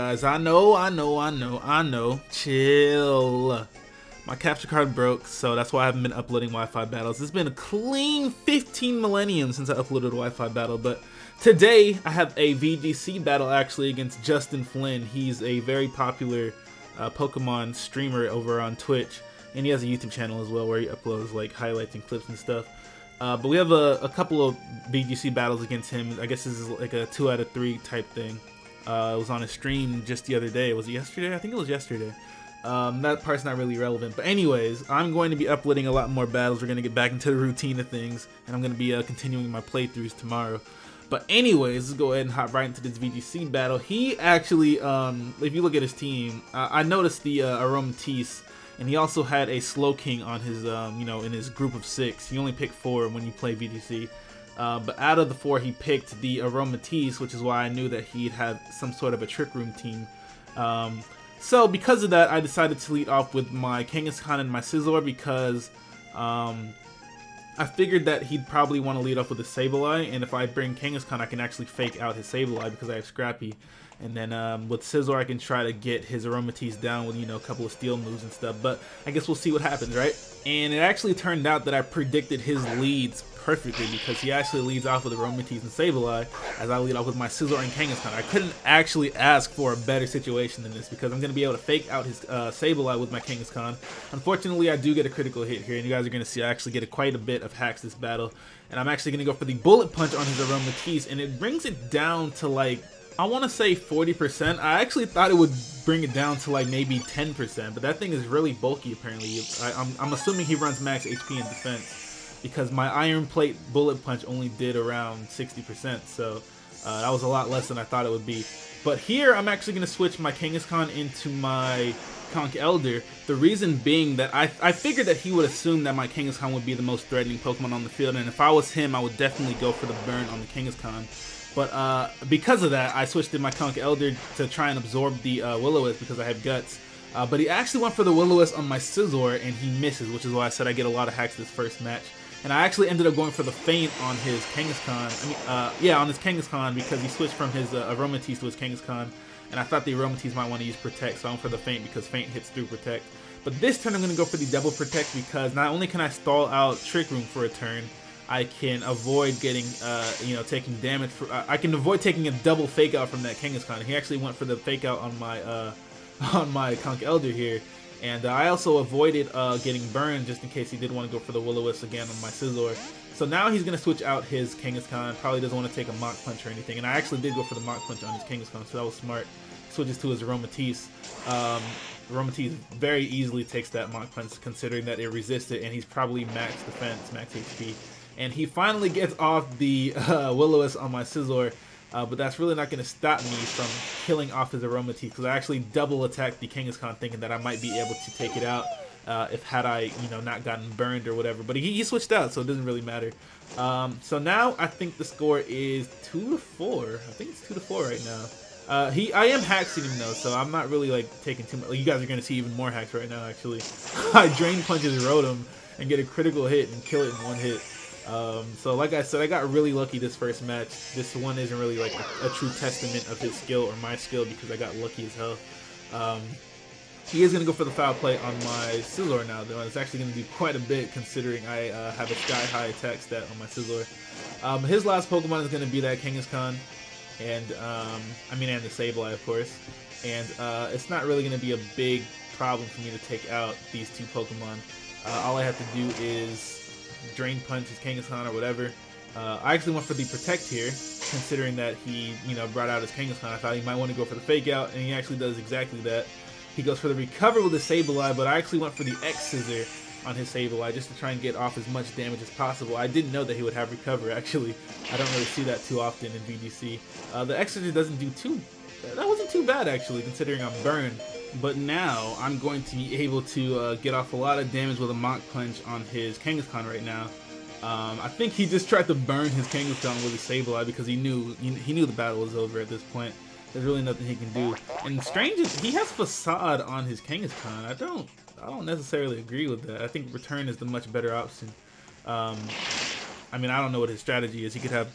guys. I know. Chill. My capture card broke, so that's why I haven't been uploading Wi-Fi battles. It's been a clean 15 millennium since I uploaded a Wi-Fi battle, but today I have a VGC battle actually against Flynn. He's a very popular Pokemon streamer over on Twitch, and he has a YouTube channel as well where he uploads like highlights and clips and stuff. But we have a couple of VGC battles against him. I guess this is like a 2 out of 3 type thing. It was on a stream just the other day. Was it yesterday? I think it was yesterday. That part's not really relevant. But anyways, I'm going to be uploading a lot more battles. We're going to get back into the routine of things. And I'm going to be continuing my playthroughs tomorrow. But anyways, let's go ahead and hop right into this VGC battle. He actually, if you look at his team, I noticed the Aromatisse. And he also had a Slowking on his, you know, in his group of 6. He only picked 4 when you play VGC. But out of the 4, he picked the Aromatisse, which is why I knew that he'd have some sort of a Trick Room team. So because of that, I decided to lead off with my Kangaskhan and my Scizor because I figured that he'd probably want to lead off with a Sableye, and if I bring Kangaskhan, I can actually fake out his Sableye because I have Scrappy. And then with Scizor, I can try to get his Aromatisse down with, you know, a couple of steel moves and stuff. But I guess we'll see what happens, right? And it actually turned out that I predicted his leads perfectly because he actually leads off with Aromatisse and Sableye as I lead off with my Scizor and Kangaskhan. I couldn't actually ask for a better situation than this because I'm going to be able to fake out his Sableye with my Kangaskhan. Unfortunately, I do get a critical hit here, and you guys are going to see I actually get quite a bit of hacks this battle. And I'm actually going to go for the Bullet Punch on his Aromatisse, and it brings it down to like, I want to say 40%. I actually thought it would bring it down to like maybe 10%, but that thing is really bulky apparently. I'm assuming he runs max HP in defense because my Iron Plate Bullet Punch only did around 60%, so that was a lot less than I thought it would be. But here I'm actually going to switch my Kangaskhan into my Conch Elder. The reason being that I figured that he would assume that my Kangaskhan would be the most threatening Pokemon on the field, and if I was him, I would definitely go for the burn on the Kangaskhan. But because of that, I switched to my Conch Elder to try and absorb the Will-O-Wisp because I have Guts. But he actually went for the Will-O-Wisp on my Scizor, and he misses, which is why I said I get a lot of hacks this first match. And I actually ended up going for the Feint on his Kangaskhan. Yeah, on his Kangaskhan because he switched from his Aromatisse to his Kangaskhan. And I thought the Aromatisse might want to use Protect, so I went for the Feint because Feint hits through Protect. But this turn I'm going to go for the Double Protect because not only can I stall out Trick Room for a turn, I can avoid getting, you know, taking damage. I can avoid taking a double fake out from that Kangaskhan. He actually went for the fake out on my Conch Elder here, and I also avoided getting burned just in case he did want to go for the Will-O-Wisp again on my Scizor. So now he's gonna switch out his Kangaskhan. Probably doesn't want to take a Mach Punch or anything, and I actually did go for the Mach Punch on his Kangaskhan, so that was smart. Switches to his Aromatisse. Aromatisse very easily takes that Mach Punch considering that it resisted, and he's probably max defense, max HP. And he finally gets off the Will-O-Wisp on my Scizor, but that's really not going to stop me from killing off his Aromatisse because I actually double attacked the Kangaskhan thinking that I might be able to take it out if had I, you know, not gotten burned or whatever. But he switched out, so it doesn't really matter. So now I think the score is 2-4. I think it's 2-4 right now. I am hack seeding though, so I'm not really like taking too much. Like, you guys are going to see even more hacks right now. Actually, I Drain Punches Rotom and get a critical hit and kill it in 1 hit. So like I said, I got really lucky this first match. This one isn't really like a true testament of his skill or my skill because I got lucky as hell. He is going to go for the foul play on my Scizor now, though. It's actually going to do quite a bit considering I have a sky-high attack stat on my Scizor. His last Pokemon is going to be that Kangaskhan, and and the Sableye, of course. And it's not really going to be a big problem for me to take out these 2 Pokemon. All I have to do is Drain Punch his Kangaskhan or whatever. I actually went for the Protect here, considering that he, you know, brought out his Kangaskhan. I thought he might want to go for the Fake Out, and he actually does exactly that. He goes for the Recover with the Sableye, but I actually went for the X-Scissor on his Sableye just to try and get off as much damage as possible. I didn't know that he would have Recover, actually. I don't really see that too often in VGC. The X-Scissor doesn't do that wasn't too bad, actually, considering I'm burned. But now I'm going to be able to get off a lot of damage with a Mach Punch on his Kangaskhan right now. I think he just tried to burn his Kangaskhan with his Sableye because he knew the battle was over at this point. There's really nothing he can do. And strange, he has Facade on his Kangaskhan. I don't necessarily agree with that. I think Return is the much better option. I don't know what his strategy is. He could have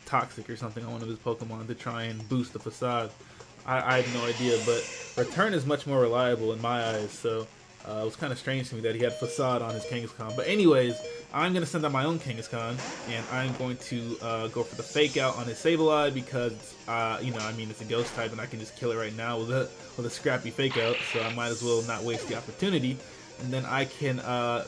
Toxic or something on one of his Pokemon to try and boost the Facade. I have no idea, but Return is much more reliable in my eyes, so it was kind of strange to me that he had Facade on his Kangaskhan. But anyways, I'm going to send out my own Kangaskhan, and I'm going to go for the Fake Out on his Sableye because, you know, I mean, it's a Ghost type, and I can just kill it right now with a scrappy Fake Out, so I might as well not waste the opportunity. And then I can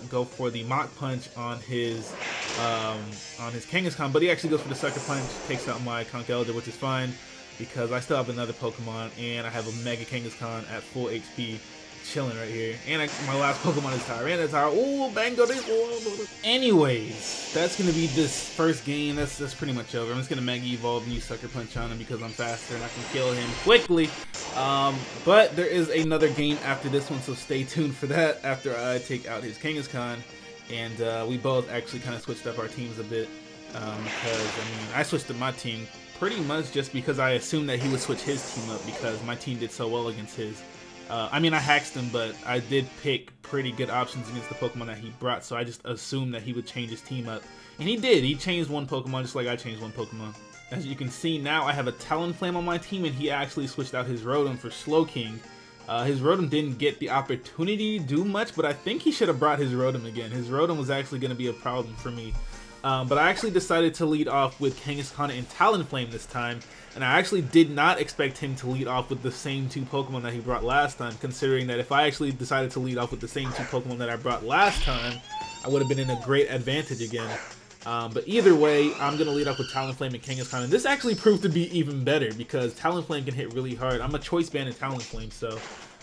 go for the Mach Punch on his Kangaskhan, but he actually goes for the Sucker Punch, takes out my Conch Elder, which is fine because I still have another Pokemon, and I have a Mega Kangaskhan at full HP chilling right here. And my last Pokemon is Tyranitar. Ooh, bango this. Anyways, that's gonna be this first game. That's pretty much over. I'm just gonna Mega Evolve and use Sucker Punch on him because I'm faster and I can kill him quickly. But there is another game after this one, so stay tuned for that after I take out his Kangaskhan. And we both actually kind of switched up our teams a bit because, I mean, I switched up my team pretty much just because I assumed that he would switch his team up because my team did so well against his. I mean, I hacked him, but I did pick pretty good options against the Pokemon that he brought, so I just assumed that he would change his team up. And he did. He changed one Pokemon just like I changed one Pokemon. As you can see now, I have a Talonflame on my team, and he actually switched out his Rotom for Slowking. His Rotom didn't get the opportunity to do much, but I think he should have brought his Rotom again. His Rotom was actually going to be a problem for me. But I actually decided to lead off with Kangaskhan and Talonflame this time, and I actually did not expect him to lead off with the same two Pokemon that he brought last time, considering that if I actually decided to lead off with the same two Pokemon that I brought last time, I would have been in a great advantage again. But either way, I'm going to lead off with Talonflame and Kangaskhan, and this actually proved to be even better because Talonflame can hit really hard. I'm a Choice Band in Talonflame, so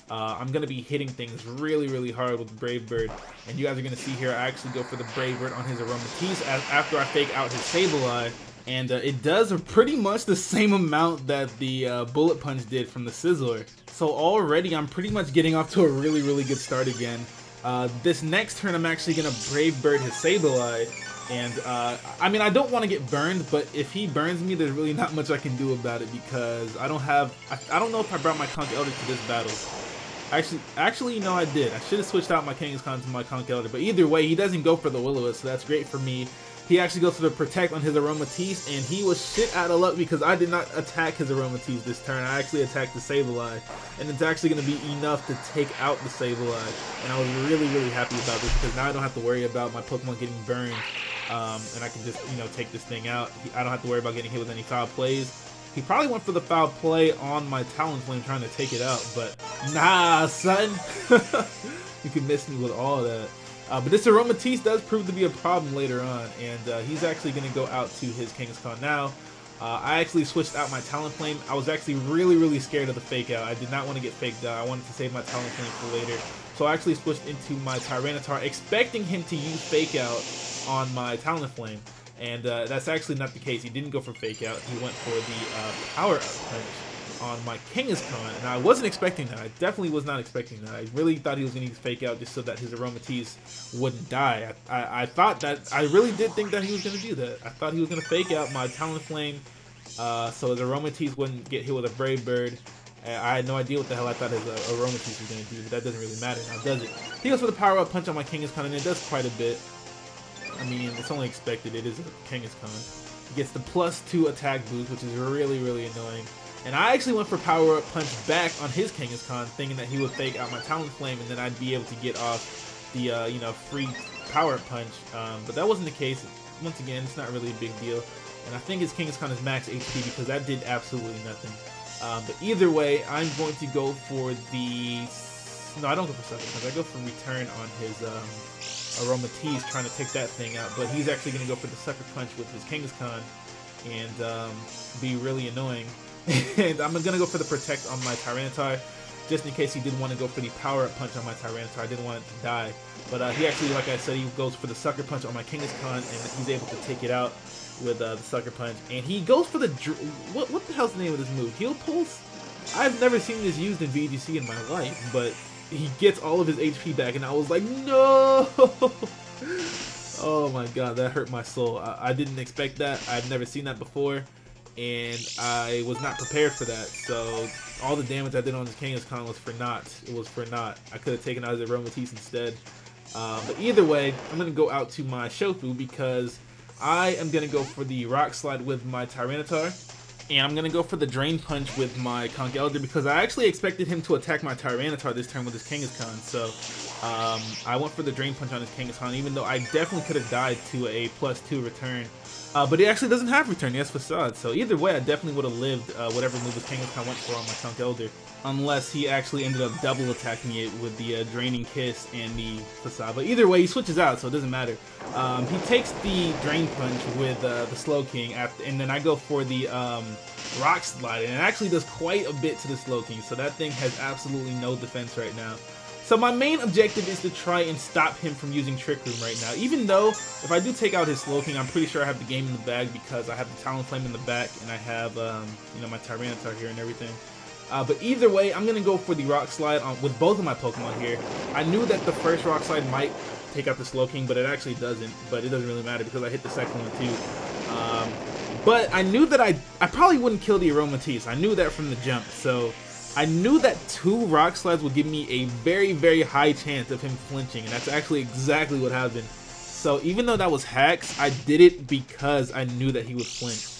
I'm going to be hitting things really, really hard with Brave Bird. And you guys are going to see here, I actually go for the Brave Bird on his Aromatisse after I fake out his Sableye. And it does pretty much the same amount that the Bullet Punch did from the Sizzler. So already I'm pretty much getting off to a really, really good start again. This next turn I'm actually going to Brave Bird his Sableye. And I mean, I don't want to get burned, but if he burns me, there's really not much I can do about it because I don't know if I brought my Conch Elder to this battle. Actually, no, I did. I should have switched out my Kangaskhan to my Conch Elder, but either way, he doesn't go for the Will-O-Wisp, so that's great for me. He actually goes for the Protect on his Aromatisse, and he was shit out of luck because I did not attack his Aromatisse this turn. I actually attacked the Sableye, and it's actually going to be enough to take out the Sableye. And I was really, really happy about this because now I don't have to worry about my Pokemon getting burned, and I can just, you know, take this thing out. I don't have to worry about getting hit with any foul plays. He probably went for the foul play on my Talonflame trying to take it out, but nah, son. You can miss me with all that. But this Aromatisse does prove to be a problem later on, and he's actually going to go out to his Kangaskhan now. I actually switched out my Talonflame. I was actually really, really scared of the Fake Out. I did not want to get faked out. I wanted to save my Talonflame for later. So I actually switched into my Tyranitar, expecting him to use Fake Out on my Talonflame. And that's actually not the case. He didn't go for Fake Out. He went for the Power Up Punch on my Kangaskhan, and I wasn't expecting that. I definitely was not expecting that. I really thought he was going to use Fake Out just so that his Aromatisse wouldn't die. I thought that, I really did think that he was going to do that. I thought he was going to Fake Out my Talonflame so his Aromatisse wouldn't get hit with a Brave Bird. I had no idea what the hell I thought his Aromatisse was going to do, but that doesn't really matter now, does it? He goes for the Power Up Punch on my Kangaskhan, and it does quite a bit. I mean, it's only expected. It is a Kangaskhan. He gets the +2 attack boost, which is really, really annoying. And I actually went for Power Up Punch back on his Kangaskhan, thinking that he would fake out my Talonflame, and then I'd be able to get off the, you know, free Power Up Punch. But that wasn't the case. Once again, it's not really a big deal. And I think his Kangaskhan is max HP because that did absolutely nothing. But either way, I'm going to go for the... No, I don't go for Sucker Punch. I go for Return on his Aromatisse, trying to take that thing out. But he's actually going to go for the Sucker Punch with his Kangaskhan and be really annoying. And I'm going to go for the Protect on my Tyranitar, just in case he did want to go for the Power Up Punch on my Tyranitar. I didn't want it to die. But he actually, like I said, he goes for the Sucker Punch on my Kangaskhan, and he's able to take it out with the Sucker Punch. And he goes for the... What the hell's the name of this move? Heal Pulse? I've never seen this used in VGC in my life, but he gets all of his HP back, and I was like, no! Oh my god, that hurt my soul. I didn't expect that. I've never seen that before, and I was not prepared for that. So all the damage I did on this Kangaskhan was for naught. It was for naught. I could have taken out his Aromatisse instead. But either way, I'm going to go out to my Shofu because I am going to go for the Rock Slide with my Tyranitar. And I'm gonna go for the Drain Punch with my Conch Elder because I actually expected him to attack my Tyranitar this turn with his Kangaskhan. So I went for the Drain Punch on his Kangaskhan, even though I definitely could have died to a +2 return. But he actually doesn't have return, he has Facade. So either way, I definitely would have lived whatever move his Kangaskhan went for on my Conch Elder. Unless he actually ended up double attacking it with the Draining Kiss and the Facade. But either way, he switches out, so it doesn't matter. He takes the Drain Punch with the Slow King, and then I go for the Rock Slide, and it actually does quite a bit to the Slow King, so that thing has absolutely no defense right now. So my main objective is to try and stop him from using Trick Room right now, even though if I do take out his Slow King, I'm pretty sure I have the game in the bag because I have the Talonflame in the back, and I have you know, my Tyranitar here and everything. But either way, I'm going to go for the Rock Slide with both of my Pokemon here. I knew that the first Rock Slide might take out the Slow King, but it actually doesn't. But it doesn't really matter because I hit the second one too. But I knew that I probably wouldn't kill the Aromatisse. I knew that from the jump. So I knew that 2 Rock Slides would give me a very, very high chance of him flinching. And that's actually exactly what happened. So even though that was hacks, I did it because I knew that he would flinch.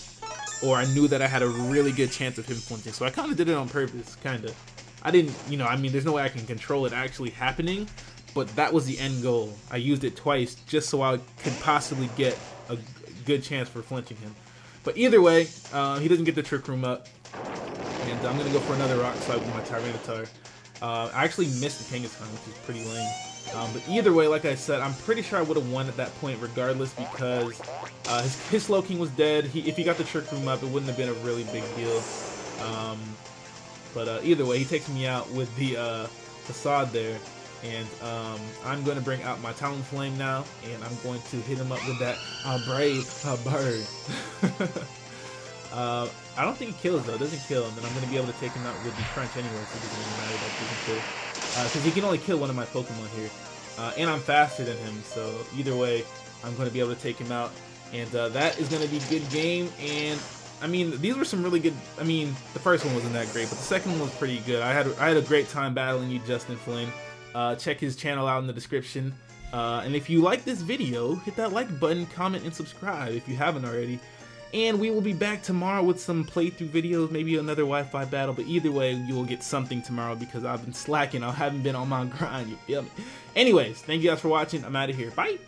Or I knew that I had a really good chance of him flinching. So I kind of did it on purpose, kind of. I didn't, you know, I mean, there's no way I can control it actually happening, but that was the end goal. I used it twice just so I could possibly get a good chance for flinching him. But either way, he doesn't get the Trick Room up. And I'm going to go for another Rock Slide with my Tyranitar. I actually missed the Kangaskhan, which is pretty lame. But either way, like I said, I'm pretty sure I would have won at that point regardless because his Slow King was dead. If he got the Trick Room up, it wouldn't have been a really big deal. But either way, he takes me out with the Facade there. And I'm going to bring out my Talonflame now, and I'm going to hit him up with that Brave Bird. I don't think it kills though. It doesn't kill, and then I'm going to be able to take him out with the Crunch anyway, so it doesn't even matter that it doesn't kill. Because he can only kill one of my Pokemon here. And I'm faster than him, so either way, I'm going to be able to take him out. And that is going to be a good game. And I mean, these were some really good. I mean, the first one wasn't that great, but the second one was pretty good. I had a great time battling you, Justin Flynn. Check his channel out in the description. And if you like this video, hit that like button, comment, and subscribe if you haven't already. And we will be back tomorrow with some playthrough videos, maybe another Wi-Fi battle. But either way, you will get something tomorrow because I've been slacking. I haven't been on my grind, you feel me? Anyways, thank you guys for watching. I'm out of here. Bye!